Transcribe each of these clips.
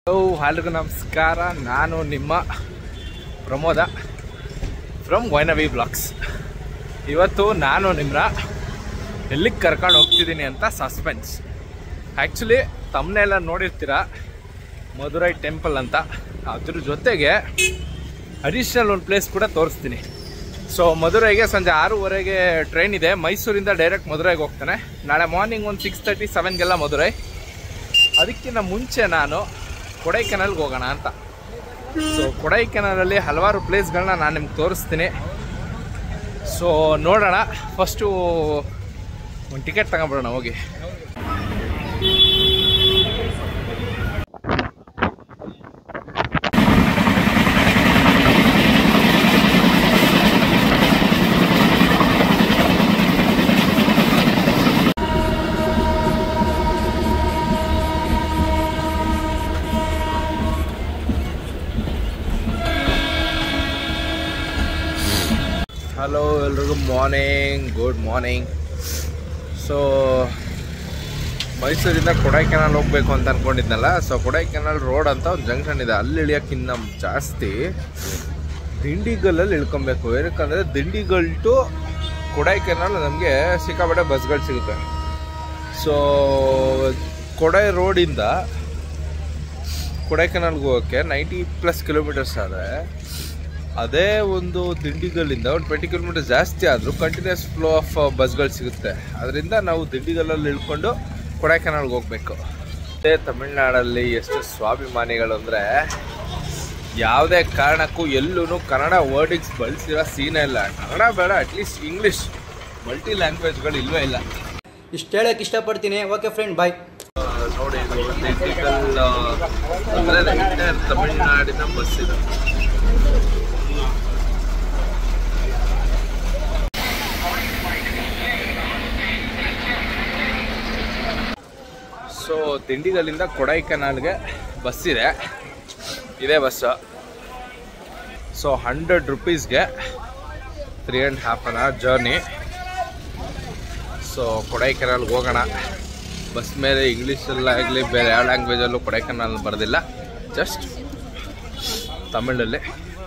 ಎಲ್ರಿಗೂ ನಮಸ್ಕಾರ. ನಾನು ನಿಮ್ಮ ಪ್ರಮೋದ ಫ್ರಮ್ ವೈನವಿ ಬ್ಲಾಗ್ಸ್. ಇವತ್ತು ನಾನು ನಿಮ್ಮನ್ನ ಎಲ್ಲಿಗೆ ಕರ್ಕೊಂಡು ಹೋಗ್ತಿದ್ದೀನಿ ಅಂತ ಸಸ್ಪೆನ್ಸ್. ಆ್ಯಕ್ಚುಲಿ ತಮ್ಮನ್ನೆಲ್ಲ ನೋಡಿರ್ತೀರ, ಮಧುರೈ ಟೆಂಪಲ್ ಅಂತ. ಅದ್ರ ಜೊತೆಗೆ ಅಡಿಷ್ನಲ್ ಒಂದು ಪ್ಲೇಸ್ ಕೂಡ ತೋರಿಸ್ತೀನಿ. ಸೊ ಮಧುರೈಗೆ ಸಂಜೆ 6:30ಗೆ ಟ್ರೈನ್ ಇದೆ. ಮೈಸೂರಿಂದ ಡೈರೆಕ್ಟ್ ಮಧುರೈಗೆ ಹೋಗ್ತಾನೆ. ನಾಳೆ ಮಾರ್ನಿಂಗ್ ಒಂದು 6:30, 7ಗೆಲ್ಲ ಮಧುರೈ. ಅದಕ್ಕಿಂತ ಮುಂಚೆ ನಾನು ಕೊಡೈಕೆನಾಲ್ಗೆ ಹೋಗೋಣ ಅಂತ. ಸೊ ಕೊಡೈಕೆನಾಲಲ್ಲಿ ಹಲವಾರು ಪ್ಲೇಸ್ಗಳನ್ನ ನಾನು ನಿಮ್ಗೆ ತೋರಿಸ್ತೀನಿ. ಸೊ ನೋಡೋಣ. ಫಸ್ಟು ಒಂದು ಟಿಕೆಟ್ ತಗೊಂಡ್ಬಿಡೋಣ ಹೋಗಿ. ಹಲೋ ಎಲ್ರಿಗೂ ಮಾರ್ನಿಂಗ್, ಗುಡ್ ಮಾರ್ನಿಂಗ್. ಸೊ ಮೈಸೂರಿಂದ ಕೊಡೈಕೆನಾಲ್ ಹೋಗಬೇಕು ಅಂತ ಅಂದ್ಕೊಂಡಿದ್ನಲ್ಲ. ಸೊ ಕೊಡೈಕೆನಾಲ್ ರೋಡ್ ಅಂತ ಒಂದು ಜಂಕ್ಷನ್ ಇದೆ, ಅಲ್ಲಿ ಇಳಿಯೋಕ್ಕಿಂತ ಜಾಸ್ತಿ ದಿಂಡಿಗಲ್ಲಲ್ಲಿ ಇಳ್ಕೊಬೇಕು. ಏನಕ್ಕಂದರೆ ದಿಂಡಿಗಲ್ ಟು ಕೊಡೈಕೆನಾಲ್ ನಮಗೆ ಸಿಕ್ಕಾಪಟ್ಟೆ ಬಸ್ಗಳು ಸಿಗುತ್ತೆ. ಸೊ ಕೊಡೈ ರೋಡಿಂದ ಕೊಡೈಕೆನಾಲ್ಗೆ ಹೋಗೋಕ್ಕೆ 90+ ಕಿಲೋಮೀಟರ್ಸ್ ಆದರೆ, ಅದೇ ಒಂದು ದಿಂಡಿಗಲ್ಲಿಂದ ಒಂದು 20 ಕಿಲೋಮೀಟರ್ ಜಾಸ್ತಿ ಆದರೂ ಕಂಟಿನ್ಯೂಸ್ ಫ್ಲೋ ಆಫ್ ಬಸ್ಗಳು ಸಿಗುತ್ತೆ. ಅದರಿಂದ ನಾವು ದಿಂಡಿಗಲ್ಲಲ್ಲಿ ಇಳ್ಕೊಂಡು ಕೊಡೈಕೆನಾಲ್ಗೆ ಹೋಗಬೇಕು. ಮತ್ತು ತಮಿಳ್ನಾಡಲ್ಲಿ ಎಷ್ಟು ಸ್ವಾಭಿಮಾನಿಗಳು ಅಂದರೆ, ಯಾವುದೇ ಕಾರಣಕ್ಕೂ ಎಲ್ಲೂ ಕನ್ನಡ ವರ್ಡಿಂಗ್ಸ್ ಬಳಸಿರೋ ಸೀನೇ ಇಲ್ಲ. ಕನ್ನಡ ಬೇಡ, ಅಟ್ಲೀಸ್ಟ್ ಇಂಗ್ಲೀಷ್, ಮಲ್ಟಿ ಲ್ಯಾಂಗ್ವೇಜ್ಗಳು ಇಲ್ಲವೇ ಇಲ್ಲ. ಇಷ್ಟು ಹೇಳೋಕ್ಕೆ ಇಷ್ಟಪಡ್ತೀನಿ. Okay friend, bye. ನೋಡಿ, ಇದು ದಿಂಡಿಗಲ್ ಅಂದರೆ ತಮಿಳ್ನಾಡಿನ ಬಸ್ ಇದೆ. ಸೊ ದಿಂಡಿಗಲ್ಲಿಂದ ಕೊಡೈಕೆನಾಲ್ಗೆ ಬಸ್ ಇದೆ, ಇದೇ ಬಸ್ಸು. ಸೊ 100 ರೂಪೀಸ್ಗೆ 3.5 hour ಜರ್ನಿ. ಸೊ ಕೊಡೈಕೆನಾಲ್ಗೆ ಹೋಗೋಣ. ಬಸ್ ಮೇಲೆ ಇಂಗ್ಲೀಷಲ್ಲ ಆಗಲಿ ಬೇರೆ ಯಾವ ಲ್ಯಾಂಗ್ವೇಜಲ್ಲೂ ಕೊಡೈಕೆನಾಲ್ ಬರೆದಿಲ್ಲ, ಜಸ್ಟ್ ತಮಿಳಲ್ಲಿ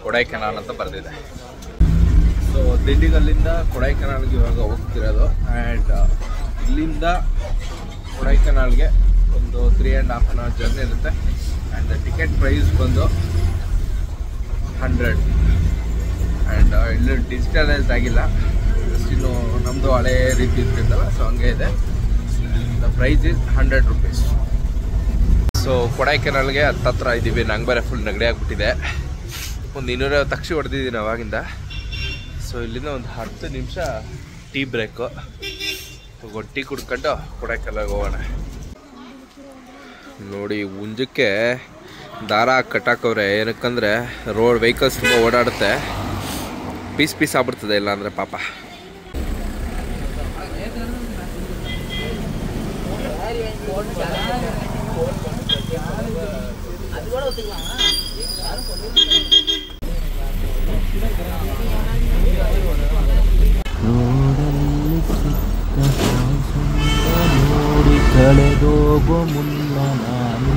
ಕೊಡೈಕೆನಾಲ್ ಅಂತ ಬರೆದಿದೆ. ಸೊ ದಿಂಡಿಗಲ್ಲಿಂದ ಕೊಡೈಕೆನಾಲ್ಗೆ ಇವಾಗ ಹೋಗ್ತಿರೋದು. ಆ್ಯಂಡ್ ಇಲ್ಲಿಂದ ಕೊಡೈಕೆನಾಲ್ಗೆ ಒಂದು 3.5 hour ಜರ್ನಿ ಇರುತ್ತೆ. ಆ್ಯಂಡ್ ಟಿಕೆಟ್ ಪ್ರೈಸ್ ಬಂದು 100. ಆ್ಯಂಡ್ ಇಲ್ಲಿ ಡಿಜಿಟಲೈಸ್ಡ್ ಆಗಿಲ್ಲ, ಇನ್ನು ನಮ್ಮದು ಹಳೇ ರೀತಿ ಇರ್ತಿದ್ದಲ್ಲ, ಸೊ ಹಂಗೆ ಇದೆ. The price is 100 rupees. So ಕೊಡೈಕೆನಾಲ್ಗೆ ಹತ್ತತ್ರ ಇದ್ದೀವಿ. ನಂಗೆ ಬೇರೆ ಫುಲ್ ನೆಗಡಿ ಆಗಿಬಿಟ್ಟಿದೆ. ಒಂದು 250 ತಕ್ಷಿ ಹೊಡೆದಿದ್ದೀನಿ ಅವಾಗಿಂದ. ಸೊ ಇಲ್ಲಿಂದ ಒಂದು 10 ನಿಮಿಷ ಟೀ ಬ್ರೇಕು. ಟೀ ಕುಡ್ಕೊಂಡು ಕೊಡೈಕೆನಾಲ್ಗೆ ಹೋಗೋಣ. ನೋಡಿ, ಉಂಜಕ್ಕೆ ದಾರ ಕಟ್ಟಾಕವ್ರೆ. ಏನಕ್ಕಂದರೆ ರೋಡ್ ವೆಹಿಕಲ್ಸ್ ತುಂಬ ಓಡಾಡುತ್ತೆ, ಪೀಸ್ ಆಗ್ಬಿಡ್ತದೆ ಇಲ್ಲ ಅಂದರೆ ಪಾಪ. ಕಳೆದೋಗೋ ಮುನ್ನ ನಾನು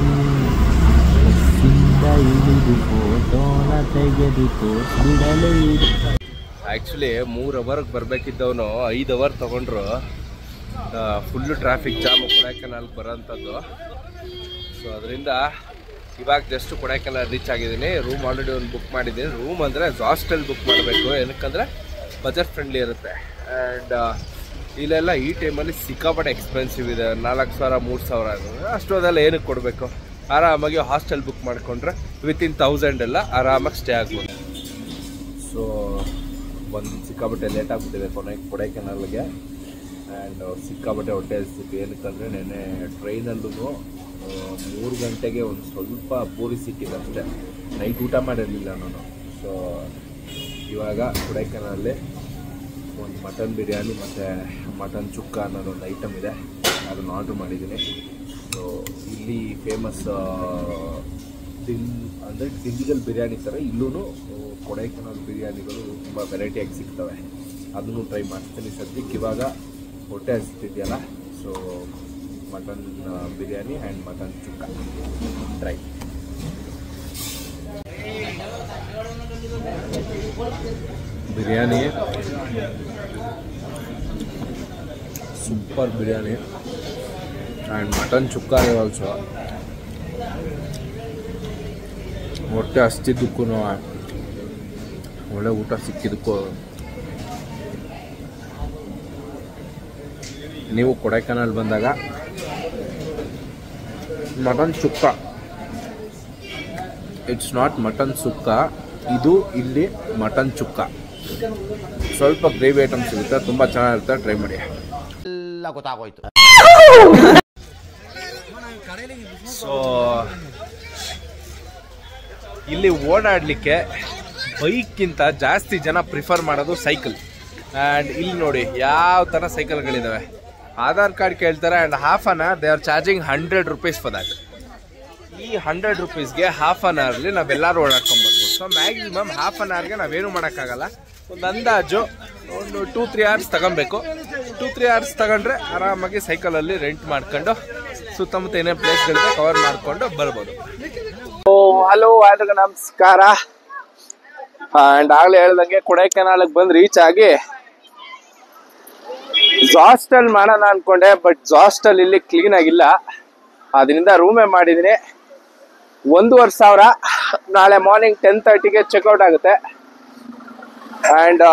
ಬಸ್ಸಿಂದ ಇಳಿದು ಫೋಟೋನ ತೆಗೆದು ತೋರಿಸ್ಬಿಡಲೇ. ಆ್ಯಕ್ಚುಲಿ 3 ಅವರ್ಗೆ ಬರಬೇಕಿದ್ದವನು 5 ಅವರ್ ತೊಗೊಂಡ್ರು. ಫುಲ್ಲು ಟ್ರಾಫಿಕ್ ಜಾಮು ಕೊಡೈಕೆನಾಲ್ಗೆ ಬರೋಂಥದ್ದು. ಸೊ ಅದರಿಂದ ಇವಾಗ ಜಸ್ಟ್ ಕೊಡೈಕೆನಾಲ್ ರೀಚ್ ಆಗಿದ್ದೀನಿ. ರೂಮ್ ಆಲ್ರೆಡಿ ಒಂದು ಬುಕ್ ಮಾಡಿದ್ದೀನಿ. ರೂಮ್ ಅಂದರೆ ಹಾಸ್ಟೆಲ್ ಬುಕ್ ಮಾಡಬೇಕು, ಏನಕ್ಕಂದರೆ ಬಜೆಟ್ ಫ್ರೆಂಡ್ಲಿ ಇರುತ್ತೆ. ಆ್ಯಂಡ್ ಇಲ್ಲೆಲ್ಲ ಈ ಟೈಮಲ್ಲಿ ಸಿಕ್ಕಾಪಟ್ಟೆ ಎಕ್ಸ್ಪೆನ್ಸಿವ್ ಇದೆ. 4,000 3,000 ಆಗೋದು. ಅಷ್ಟೊಂದೆಲ್ಲ ಏನಕ್ಕೆ ಕೊಡಬೇಕು? ಆರಾಮಾಗಿ ಹಾಸ್ಟೆಲ್ ಬುಕ್ ಮಾಡಿಕೊಂಡ್ರೆ ವಿತಿನ್ 1000 ಎಲ್ಲ ಆರಾಮಾಗಿ ಸ್ಟೇ ಆಗ್ಬೋದು. ಸೊ ಒಂದು ಸಿಕ್ಕಾಪಟ್ಟೆ ಲೇಟ್ ಆಗಿಬಿಟ್ಟಿದೆ ಕೊಡೈಕೆನಾಲ್ಗೆ. ಆ್ಯಂಡ್ ಸಿಕ್ಕಾಪಟ್ಟೆ ಹೊಟ್ಟೆ ಹಸಿತು. ಏನಕ್ಕಂದರೆ ನೆನ್ನೆ ಟ್ರೈನಲ್ಲೂ 3 ಗಂಟೆಗೆ ಒಂದು ಸ್ವಲ್ಪ ಪೂರಿ ಸಿಕ್ಕಿದೆ ಅಷ್ಟೇ. ನೈಟ್ ಊಟ ಮಾಡಿರಲಿಲ್ಲ ನಾನು. ಸೊ ಇವಾಗ ಕೊಡೈಕೆನಾಲಲ್ಲಿ ಒಂದು ಮಟನ್ ಬಿರಿಯಾನಿ ಮತ್ತು ಮಟನ್ ಚುಕ್ಕ ಅನ್ನೋದು ಒಂದು ಐಟಮ್ ಇದೆ, ಅದನ್ನು ಆರ್ಡ್ರ್ ಮಾಡಿದ್ದೀನಿ. ಸೊ ಇಲ್ಲಿ ಫೇಮಸ್ ಅಂದರೆ ದಿಂಡಿಗಲ್ ಬಿರಿಯಾನಿ ಥರ ಇಲ್ಲೂ ಕೊಡೈಕೆನಾಲ್ ಬಿರಿಯಾನಿಗಳು ತುಂಬ ವೆರೈಟಿಯಾಗಿ ಸಿಗ್ತವೆ. ಅದನ್ನು ಟ್ರೈ ಮಾಡ್ತೀನಿ ಸದ್ಯಕ್ಕೆ. ಇವಾಗ ಹೊಟ್ಟೆ ಹಸಿತಿದೆಯಲ್ಲ, so mutton biryani and mutton chukka try. Biryani super biryani and mutton chukka also. ಹೊಟ್ಟೆ ಹಸ್ತಿದ್ದಕ್ಕೂ ಒಳ್ಳೆ ಊಟ ಸಿಕ್ಕಿದ್ದಕ್ಕೂ ನೀವು ಕೊಡೈಕೆನಾಲ್ ಬಂದಾಗ mutton chukka, it's not mutton sukka, ಇದು ಇಲ್ಲಿ ಮಟನ್ ಚುಕ್ಕ. ಸ್ವಲ್ಪ ಗ್ರೇವಿ ಐಟಮ್ ಸಿಗುತ್ತೆ, ತುಂಬ ಚೆನ್ನಾಗಿರುತ್ತೆ, ಟ್ರೈ ಮಾಡಿ. ಎಲ್ಲ ಗೊತ್ತಾಗೋಯ್ತು. ಸೊ ಇಲ್ಲಿ ಓಡಾಡಲಿಕ್ಕೆ ಬೈಕ್ಗಿಂತ ಜಾಸ್ತಿ ಜನ ಪ್ರಿಫರ್ ಮಾಡೋದು ಸೈಕಲ್. ಆ್ಯಂಡ್ ಇಲ್ಲಿ ನೋಡಿ ಯಾವ ಥರ ಸೈಕಲ್ಗಳಿದ್ದಾವೆ. ಆಧಾರ್ ಕಾರ್ಡ್ ಕೇಳ್ತಾರೆ and half an hour they are charging 100 rupees for that. ಈ 100 rupeesಗೆ ಹಾಫ್ ಅನ್ ಅವರ್ಲಿ ನಾವೆಲ್ಲರೂ ಓಡಾಡ್ಕೊಂಡ್ಬರ್ಬೋದು. ಸೊ ಮ್ಯಾಕ್ಸಿಮಮ್ ಹಾಫ್ ಅನ್ ಅವರ್ಗೆ ನಾವೇನು ಮಾಡೋಕ್ಕಾಗಲ್ಲ. ಒಂದು ಅಂದಾಜು ಒಂದು 2-3 hours ತಗೊಬೇಕು. 2-3 hours ತಗೊಂಡ್ರೆ ಆರಾಮಾಗಿ ಸೈಕಲಲ್ಲಿ ರೆಂಟ್ ಮಾಡ್ಕೊಂಡು ಸುತ್ತಮುತ್ತ ಏನೇ ಪ್ಲೇಸ್ಗಳಿದೆ ಕವರ್ ಮಾಡಿಕೊಂಡು ಬರ್ಬೋದು. ಹಲೋ ಆದಾಗ ನಮಸ್ಕಾರ. ಆ್ಯಂಡ್ ಆಗಲೇ ಹೇಳ್ದಂಗೆ ಕೊಡೈಕೆನಾಲ್ಗೆ ಬಂದು ರೀಚ್ ಆಗಿ ಜಾಸ್ಟಲ್ ಮಾಡೋಣ ಅನ್ಕೊಂಡೆ, ಬಟ್ ಜಾಸ್ಟಲ್ ಇಲ್ಲಿ ಕ್ಲೀನ್ ಆಗಿಲ್ಲ. ಅದರಿಂದ ರೂಮೇ ಮಾಡಿದ್ದೀನಿ. 1,500. ನಾಳೆ ಮಾರ್ನಿಂಗ್ 10:30ಗೆ ಚೆಕ್ಔಟ್ ಆಗುತ್ತೆ. ಆ್ಯಂಡ್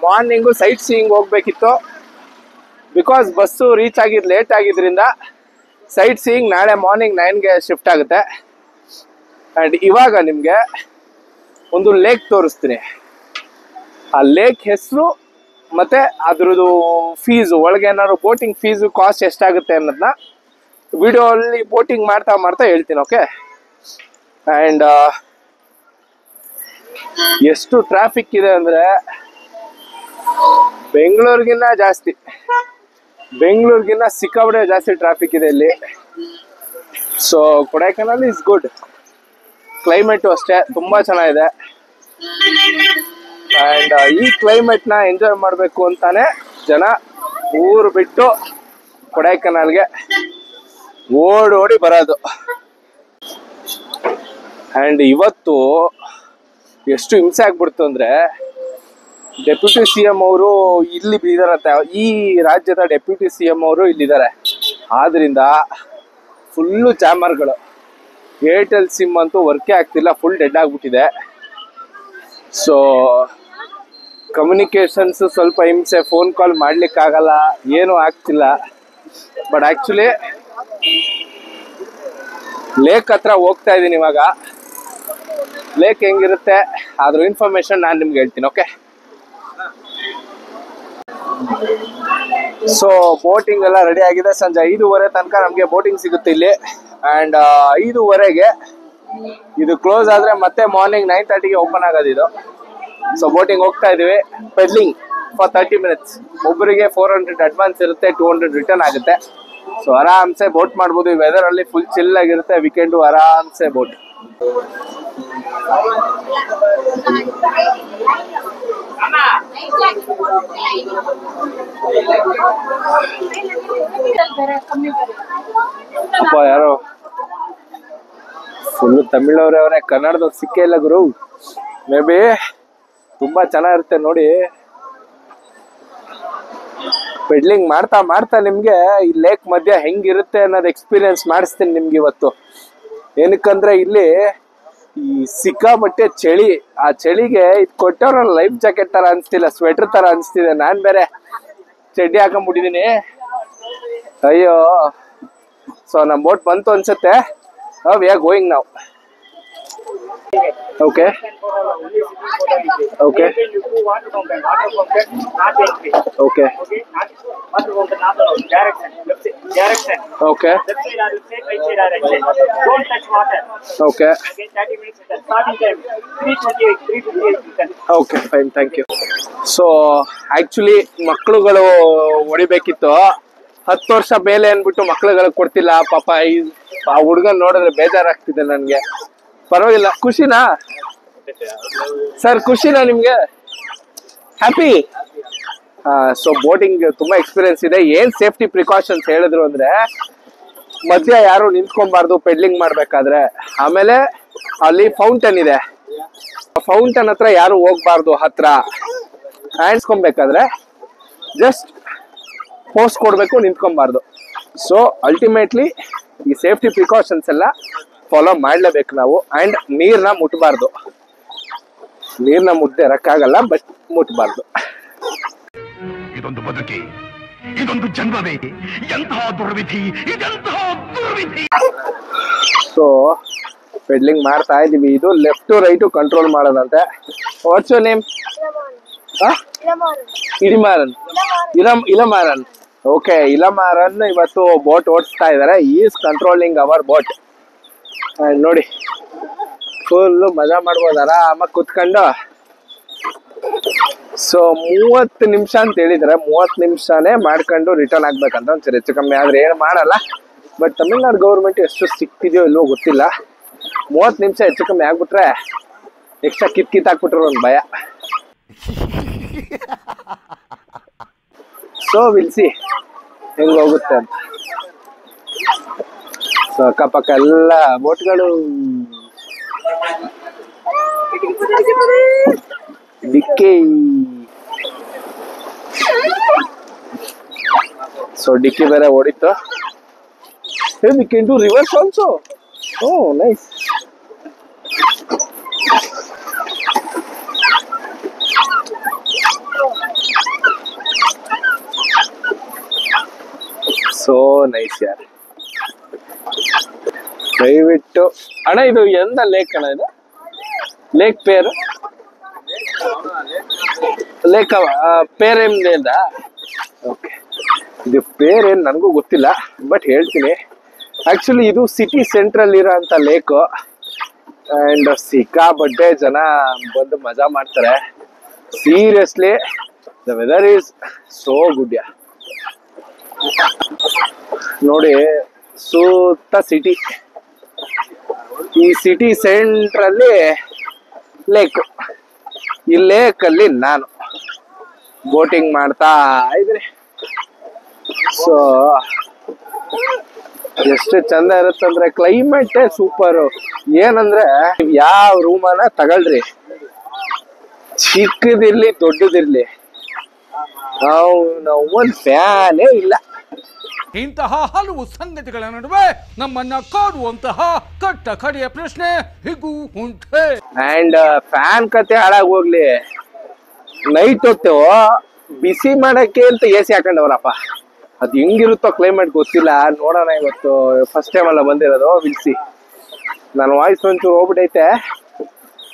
ಮಾರ್ನಿಂಗು ಸೈಟ್ ಸೀಯಿಂಗ್ ಹೋಗ್ಬೇಕಿತ್ತು. ಬಿಕಾಸ್ ಬಸ್ಸು ರೀಚ್ ಆಗಿದ್ದು ಲೇಟ್ ಆಗಿದ್ರಿಂದ ಸೈಟ್ ಸೀಯಿಂಗ್ ನಾಳೆ ಮಾರ್ನಿಂಗ್ 9ಗೆ ಶಿಫ್ಟ್ ಆಗುತ್ತೆ. ಆ್ಯಂಡ್ ಇವಾಗ ನಿಮಗೆ ಒಂದು ಲೇಕ್ ತೋರಿಸ್ತೀನಿ. ಆ ಲೇಕ್ ಹೆಸರು ಮತ್ತು ಅದ್ರದ್ದು ಫೀಸು, ಒಳಗೆ ಏನಾದ್ರು ಬೋಟಿಂಗ್ ಫೀಸು ಕಾಸ್ಟ್ ಎಷ್ಟಾಗುತ್ತೆ ಅನ್ನೋದನ್ನ ವಿಡಿಯೋ ಅಲ್ಲಿ ಬೋಟಿಂಗ್ ಮಾಡ್ತಾ ಹೇಳ್ತೀನಿ. ಓಕೆ. ಆ್ಯಂಡ್ ಎಷ್ಟು ಟ್ರಾಫಿಕ್ ಇದೆ ಅಂದರೆ ಬೆಂಗಳೂರಿಗಿನ್ನ ಸಿಕ್ಕಾಪಟ್ಟೆ ಜಾಸ್ತಿ ಟ್ರಾಫಿಕ್ ಇದೆ ಇಲ್ಲಿ. So Kodaikanal is good. Climate ಅಷ್ಟೇ ತುಂಬ ಚೆನ್ನಾಗಿದೆ. ಆ್ಯಂಡ್ ಈ ಕ್ಲೈಮೇಟ್ನ ಎಂಜಾಯ್ ಮಾಡಬೇಕು ಅಂತಾನೆ ಜನ ಊರು ಬಿಟ್ಟು ಕೊಡೈಕೆನಾಲ್ಗೆ ಓಡಿ ಬರೋದು. ಆ್ಯಂಡ್ ಇವತ್ತು ಎಷ್ಟು ಹಿಂಸೆ ಆಗ್ಬಿಡ್ತು ಅಂದರೆ ಡೆಪ್ಯೂಟಿ CM ಅವರು ಇಲ್ಲಿ ಇದ್ದಾರಂತೆ. ಈ ರಾಜ್ಯದ ಡೆಪ್ಯೂಟಿ CM ಅವರು ಇಲ್ಲಿದ್ದಾರೆ. ಆದ್ದರಿಂದ ಫುಲ್ಲು ಚಾಮರ್ಗಳು. ಏರ್ಟೆಲ್ ಸಿಮ್ ಅಂತೂ ವರ್ಕೇ ಆಗ್ತಿಲ್ಲ, ಫುಲ್ ಡೆಡ್ ಆಗಿಬಿಟ್ಟಿದೆ. ಸೊ ಕಮ್ಯುನಿಕೇಷನ್ಸ್ ಸ್ವಲ್ಪ ಹಿಂಸೆ, ಫೋನ್ ಕಾಲ್ ಮಾಡಲಿಕ್ಕಾಗಲ್ಲ, ಏನೂ ಆಗ್ತಿಲ್ಲ. ಬಟ್ ಆ್ಯಕ್ಚುಲಿ ಲೇಕ್ ಹತ್ರ ಹೋಗ್ತಾ ಇದ್ದೀನಿ ಇವಾಗ. ಲೇಕ್ ಹೆಂಗಿರುತ್ತೆ ಅದ್ರ ಇನ್ಫಾರ್ಮೇಶನ್ ನಾನು ನಿಮ್ಗೆ ಹೇಳ್ತೀನಿ. ಓಕೆ. ಸೊ ಬೋಟಿಂಗ್ ಎಲ್ಲ ರೆಡಿ ಆಗಿದೆ. ಸಂಜೆ 5:30 ತನಕ ನಮಗೆ ಬೋಟಿಂಗ್ ಸಿಗುತ್ತೆ ಇಲ್ಲಿ. ಆ್ಯಂಡ್ 5:30ಗೆ ಇದು ಕ್ಲೋಸ್ ಆದರೆ ಮತ್ತೆ ಮಾರ್ನಿಂಗ್ 9:30ಗೆ ಓಪನ್ ಆಗೋದು ಇದು. ಸೊ ಬೋಟಿಂಗ್ ಹೋಗ್ತಾ ಇದೀವಿ. Peddling for 30 minutes. ಒಬ್ಬರಿಗೆ 400 ಅಡ್ವಾನ್ಸ್ ಇರುತ್ತೆ, 200 ರಿಟರ್ನ್ ಆಗುತ್ತೆ. ಸೊ ಆರಾಮ್ಸೆ ಬೋಟ್ ಮಾಡ್ಬೋದು. ಈ ವೆದರ್ ಅಲ್ಲಿ ಫುಲ್ ಚಿಲ್ ಆಗಿರುತ್ತೆ. ವೀಕೆಂಡು ಆರಾಮ್ಸೆ ಬೋಟ್. ಅಪ್ಪ ಯಾರೋ ಫುಲ್ ತಮಿಳವ್ರೆ, ಕನ್ನಡದವ್ರು ಸಿಕ್ಕೇ ಇಲ್ಲ ಗುರು. ಮೇ ಬಿ ತುಂಬಾ ಚೆನ್ನಾಗಿರುತ್ತೆ ನೋಡಿ. ಪೆಡ್ಲಿಂಗ್ ಮಾಡ್ತಾ ನಿಮ್ಗೆ ಈ ಲೇಕ್ ಮಧ್ಯ ಹೆಂಗಿರುತ್ತೆ ಅನ್ನೋದು ಎಕ್ಸ್ಪೀರಿಯನ್ಸ್ ಮಾಡಿಸ್ತೀನಿ ನಿಮ್ಗೆ ಇವತ್ತು. ಏನಕ್ಕಂದ್ರೆ ಇಲ್ಲಿ ಈ ಸಿಕ್ಕಾಪಟ್ಟೆ ಚಳಿ. ಆ ಚಳಿಗೆ ಇದು ಕೊಟ್ಟವ್ರ ಲೈಫ್ ಜಾಕೆಟ್ ತರ ಅನ್ಸ್ತಿಲ್ಲ, ಸ್ವೆಟರ್ ತರ ಅನ್ಸ್ತಿದೆ. ನಾನ್ ಬೇರೆ ಚಡ್ಡಿ ಹಾಕೊಂಡ್ಬಿಟ್ಟಿದೀನಿ. ಅಯ್ಯೋ. ಸೊ ನಮ್ ಬೋಟ್ ಬಂತು ಅನ್ಸುತ್ತೆ. We are going now. Okay. Okay. Okay. Okay. Okay. Okay, fine, thank you. So actually ಮಕ್ಕಳುಗಳು ಹೊಡಿಬೇಕಿತ್ತು. 10 ವರ್ಷ ಮೇಲೆ ಅನ್ಬಿಟ್ಟು ಮಕ್ಕಳುಗಳಿಗೆ ಕೊಡ್ತಿಲ್ಲ. ಪಾಪ ಆ ಹುಡುಗನ್ ನೋಡಿದ್ರೆ ಬೇಜಾರಾಗ್ತಿದೆ ನನ್ಗೆ. ಪರವಾಗಿಲ್ಲ. ಖುಷಿನಾ ಸರ್? ಖುಷಿನಾ ನಿಮ್ಗೆ? ಹ್ಯಾಪಿ? ಸೊ ಬೋಟಿಂಗ್ ತುಂಬಾ ಎಕ್ಸ್ಪೀರಿಯನ್ಸ್ ಇದೆ. ಏನ್ ಸೇಫ್ಟಿ ಪ್ರಿಕಾಷನ್ಸ್ ಹೇಳಿದ್ರು ಅಂದ್ರೆ ಮಧ್ಯ ಯಾರು ನಿಂತ್ಕೊಬಾರ್ದು ಪೆಡ್ಲಿಂಗ್ ಮಾಡ್ಬೇಕಾದ್ರೆ. ಆಮೇಲೆ ಅಲ್ಲಿ ಫೌಂಟೇನ್ ಇದೆ. ಫೌಂಟನ್ ಹತ್ರ ಯಾರು ಹೋಗ್ಬಾರ್ದು, ಹತ್ರ ಹ್ಯಾಂಡ್ಸ್ಕೊಬೇಕಾದ್ರೆ ಜಸ್ಟ್ ಪೋಸ್ಟ್ ಕೊಡ್ಬೇಕು, ನಿಂತ್ಕೊಬಾರ್ದು. ಸೊ ಅಲ್ಟಿಮೇಟ್ಲಿ ಈ ಸೇಫ್ಟಿ ಪ್ರಿಕಾಷನ್ಸ್ ಎಲ್ಲ ಫಾಲೋ ಮಾಡ್ಲೇಬೇಕು ನಾವು. ಅಂಡ್ ನೀರ್ನ ಮುಟ್ಬಾರ್ದು, ನೀರ್ನ ಮುಟ್ಟದೆ ಇರಕ್ಕಾಗಲ್ಲ, ಬಟ್ ಮುಟ್ಬಾರ್ದು. ಇದೊಂದು ಬದುಕಿ, ಇದೊಂದು ಜನ್ಮವೇ, ಎಂತಹ ದುರ್ವಿಧಿ, ಇದೆಂತಹ ದುರ್ವಿಧಿ. ಸೊ ಪೆಡ್ಲಿಂಗ್ ಮಾಡ್ತಾ ಇದೀವಿ. ಇದು ಲೆಫ್ಟ್ ಟು ರೈಟ್ ಕಂಟ್ರೋಲ್ ಮಾಡೋದಂತೆ. What's your name? Ilamaran, Ilamaran. Okay, Ilamaran ಇವತ್ತು ಬೋಟ್ ಓಡಿಸ್ತಾ ಇದ್ದಾರೆ. Is controlling our boat. ನೋಡಿ, ಫುಲ್ಲು ಮಜಾ ಮಾಡ್ಬೋದು ಆರಾಮಾಗಿ ಕುತ್ಕೊಂಡು. ಸೊ 30 ನಿಮಿಷ ಅಂತ ಹೇಳಿದ್ರೆ 30 ನಿಮಿಷನೇ ಮಾಡ್ಕೊಂಡು ರಿಟರ್ನ್ ಆಗ್ಬೇಕಂತ. ಒಂದ್ಸರಿ ಹೆಚ್ಚು ಕಮ್ಮಿ ಆದ್ರೆ ಏನು ಮಾಡಲ್ಲ. ಬಟ್ ತಮಿಳ್ನಾಡು ಗೌರ್ಮೆಂಟ್ ಎಷ್ಟು ಸಿಕ್ತಿದೆಯೋ ಇಲ್ಲೋ ಗೊತ್ತಿಲ್ಲ. 30 ನಿಮಿಷ ಹೆಚ್ಚು ಕಮ್ಮಿ ಆಗ್ಬಿಟ್ರೆ ಎಕ್ಸ್ಟ್ರಾ ಕಿತ್ತಾಕ್ಬಿಟ್ರು ಒಂದು ಭಯ. ಸೊ ವಿಲ್ಸಿ ಹೆಂಗ್ ಹೋಗುತ್ತೆ ಅಂತ. ಸೊ ಅಕ್ಕಪಕ್ಕ ಎಲ್ಲ ಬೋಟ್ಗಳು. ಡಿಕ್ಕಿ. ಸೊ ಡಿಕ್ಕಿ ಬೇರೆ ಓಡಿತ್ತು. we can do reverse also. Oh, nice. So nice yaar. ದಯವಿಟ್ಟು ಅಣ್ಣ, ಇದು ಎಂದ ಲೇಕ್ ಅಣ್ಣ? ಇದು ಲೇಕ್ ಪೇರು, ಲೇಕ್ ಪೇರೇಂದ. ಓಕೆ, ಇದು ಪೇರೇನು ನನಗೂ ಗೊತ್ತಿಲ್ಲ, ಬಟ್ ಹೇಳ್ತೀನಿ. ಆಕ್ಚುಲಿ ಇದು ಸಿಟಿ ಸೆಂಟ್ರಲ್ ಇರೋಂಥ ಲೇಕು. ಅಂಡ್ ಸಿಕ್ಕಾಪಟ್ಟೆ ಜನ ಬಂದು ಮಜಾ ಮಾಡ್ತಾರೆ. Seriously the weather is so good. ನೋಡಿ, ಸುತ್ತ ಸಿಟಿ. ಈ ಸಿಟಿ ಸೆಂಟ್ರಲ್ಲಿ ಲೇಕ್. ಈ ಲೇಕಲ್ಲಿ ನಾನು ಬೋಟಿಂಗ್ ಮಾಡ್ತಾ ಇದ್ದೀನಿ. ಸೊ ಎಷ್ಟು ಚಂದ ಇರುತ್ತಂದ್ರೆ ಕ್ಲೈಮೇಟೇ ಸೂಪರ್. ಏನಂದ್ರೆ ಯಾವ ರೂಮನ್ನ ತಗೊಳ್ರಿ, ಚಿಕ್ಕದಿರ್ಲಿ ದೊಡ್ಡದಿರ್ಲಿ, ನಾವು ಒಂದು ಫ್ಯಾನೇ ಇಲ್ಲ. ಇಂತಹ ಹಲವು ಸಂಗತಿಗಳ ನಡುವೆ ನಮ್ಮನ್ನ ಕಾಡುವಂತಹ ಕಟ್ಟ ಕಡೆಯ ಪ್ರಶ್ನೆ ಹೀಗೂ ಉಂಟೆ. ಅಂಡ್ ಫ್ಯಾನ್ ಕತೆ ಹಾಳಾಗಿ ಹೋಗ್ಲಿ, ನೈಟ್ ಹೊತ್ತು ಬಿಸಿ ಮಾಡಕ್ಕೆ ಅಂತ AC ಹಾಕೊಂಡವ್ರಪ್ಪ. ಅದು ಹೆಂಗಿರುತ್ತೋ ಕ್ಲೈಮೇಟ್ ಗೊತ್ತಿಲ್ಲ. ನೋಡೋಣ, ಇವತ್ತು ಫಸ್ಟ್ ಟೈಮ್ ಅಲ್ಲ ಬಂದಿರೋದು. ವಿಲ್ಸಿ, ನಾನು ವಾಯ್ಸ್ ಒಂಚೂರು ಹೋಗ್ಬಿಟ್ಟೈತೆ,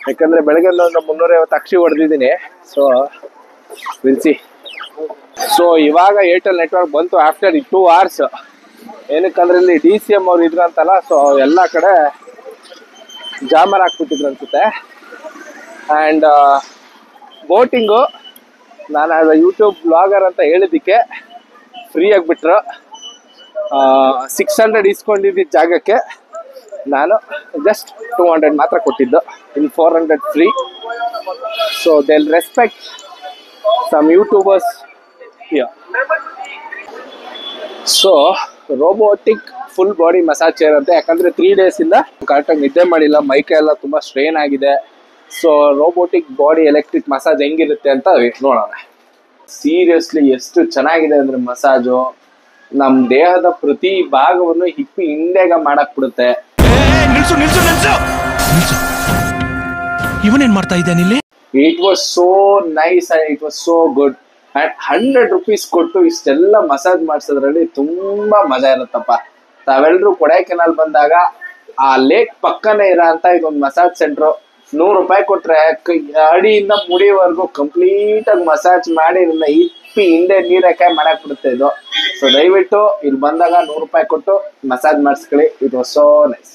ಯಾಕಂದ್ರೆ ಬೆಳಗ್ಗೆ ಒಂದು 350 ಅಕ್ಷಿ ಹೊಡೆದಿದ್ದೀನಿ. So will see. ಸೊ ಇವಾಗ ಏರ್ಟೆಲ್ ನೆಟ್ವರ್ಕ್ ಬಂತು ಆಫ್ಟರ್ 2 hours. ಏನಕ್ಕಂದ್ರೆ ಇಲ್ಲಿ DCM ಅವ್ರು ಇದ್ರಂತಲ್ಲ, ಸೊ ಎಲ್ಲ ಕಡೆ ಜಾಮರ್ ಹಾಕ್ಬಿಟ್ಟಿದ್ರು ಅನ್ಸುತ್ತೆ. ಆ್ಯಂಡ್ ಬೋಟಿಂಗು ನಾನು ಆಸ್ ಅ ಯೂಟ್ಯೂಬ್ ಬ್ಲಾಗರ್ ಅಂತ ಹೇಳಿದ್ದಕ್ಕೆ ಫ್ರೀ ಆಗಿಬಿಟ್ರು. 600 ಇಸ್ಕೊಂಡಿದ್ದ ಜಾಗಕ್ಕೆ ನಾನು ಜಸ್ಟ್ 200 ಮಾತ್ರ ಕೊಟ್ಟಿದ್ದು. In 400 free. So they will respect some YouTubers here. So robotic full body massage chair ಅಂತೆ. ಯಾಕಂದ್ರೆ 3 days ಇಂದ ಕರೆಕ್ಟಾಗಿ ನಿದ್ದೆ ಮಾಡಿಲ್ಲ, ಮೈಕೈ ಎಲ್ಲ ತುಂಬಾ ಸ್ಟ್ರೇನ್ ಆಗಿದೆ. So robotic body electric massage ಹೆಂಗಿರುತ್ತೆ ಅಂತ ನೋಡೋಣ. ಸೀರಿಯಸ್ಲಿ ಎಷ್ಟು ಚೆನ್ನಾಗಿದೆ ಅಂದ್ರೆ ಮಸಾಜು ನಮ್ ದೇಹದ ಪ್ರತಿ ಭಾಗವನ್ನು ಹಿಪ್ಪಿ ಹಿಂದೆಗ ಮಾಡಕ್ ಬಿಡುತ್ತೆ. ಇವನೇನ್ ಮಾಡ್ತಾ ಇದ್ದಾನೆ ಇಲ್ಲಿ? It was so nice and it was so good. And 100 rupees ಕೊಟ್ಟು ಇಷ್ಟೆಲ್ಲ ಮಸಾಜ್ ಮಾಡಿಸೋದ್ರಲ್ಲಿ ತುಂಬಾ ಮಜಾ ಇರುತ್ತಪ್ಪ. ತಾವೆಲ್ಲರೂ ಕೊಡೈಕೆನಾಲ್ ಬಂದಾಗ ಆ ಲೇಕ್ ಪಕ್ಕನೇ ಇರೋ ಅಂತ ಇದೊಂದು ಮಸಾಜ್ ಸೆಂಟ್ರು. 100 ರೂಪಾಯಿ ಕೊಟ್ರೆ ಅಡಿಯಿಂದ ಮುಡಿವರೆಗೂ ಕಂಪ್ಲೀಟ್ ಆಗಿ ಮಸಾಜ್ ಮಾಡಿ ನಿನ್ನ ಇಪ್ಪಿ ಹಿಂದೆ ನೀರಕ್ಕೆ ಮಾಡಕ್ ಬಿಡುತ್ತೆ ಇದು. ಸೊ ದಯವಿಟ್ಟು ಇಲ್ಲಿ ಬಂದಾಗ 100 ರೂಪಾಯಿ ಕೊಟ್ಟು ಮಸಾಜ್ ಮಾಡಿಸ್ಕೊಳ್ಳಿ. It was so nice.